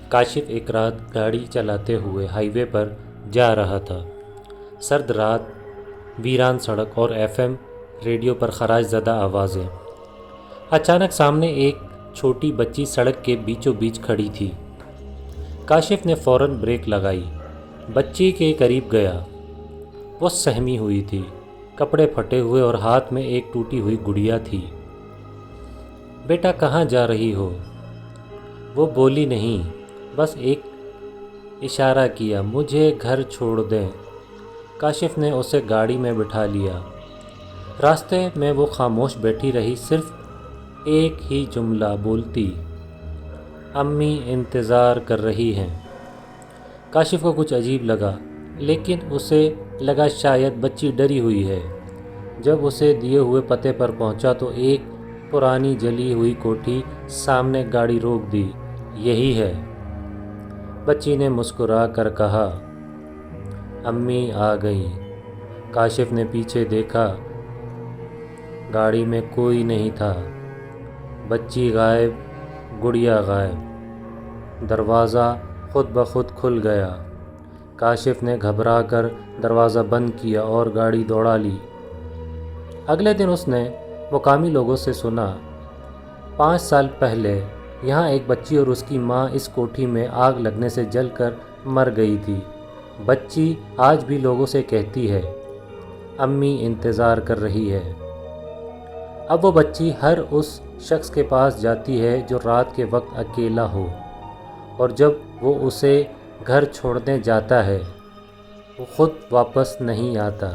کاشف ایک رات گاڑی چلاتے ہوئے ہائی وے پر جا رہا تھا۔ سرد رات، ویران سڑک اور FM ریڈیو پر خراش زدہ آوازیں۔ اچانک سامنے ایک چھوٹی بچی سڑک کے بیچوں بیچ کھڑی تھی۔ کاشف نے فوراً بریک لگائی، بچی کے قریب گیا۔ وہ سہمی ہوئی تھی، کپڑے پھٹے ہوئے اور ہاتھ میں ایک ٹوٹی ہوئی گڑیا تھی۔ بیٹا کہاں جا رہی ہو؟ وہ بولی نہیں، بس ایک اشارہ کیا، مجھے گھر چھوڑ دیں۔ کاشف نے اسے گاڑی میں بٹھا لیا۔ راستے میں وہ خاموش بیٹھی رہی، صرف ایک ہی جملہ بولتی، امی انتظار کر رہی ہیں۔ کاشف کو کچھ عجیب لگا، لیکن اسے لگا شاید بچی ڈری ہوئی ہے۔ جب اسے دیے ہوئے پتے پر پہنچا تو ایک پرانی جلی ہوئی کوٹھی سامنے گاڑی روک دی۔ یہی ہے، بچی نے مسکرا کر کہا۔ امی آ گئیں۔ کاشف نے پیچھے دیکھا، گاڑی میں کوئی نہیں تھا۔ بچی غائب، گڑیا غائب۔ دروازہ خود بخود کھل گیا۔ کاشف نے گھبرا کر دروازہ بند کیا اور گاڑی دوڑا لی۔ اگلے دن اس نے مقامی لوگوں سے سنا، 5 سال پہلے یہاں ایک بچی اور اس کی ماں اس کوٹھی میں آگ لگنے سے جل کر مر گئی تھی۔ بچی آج بھی لوگوں سے کہتی ہے، امی انتظار کر رہی ہے۔ اب وہ بچی ہر اس شخص کے پاس جاتی ہے جو رات کے وقت اکیلا ہو، اور جب وہ اسے گھر چھوڑنے جاتا ہے، وہ خود واپس نہیں آتا۔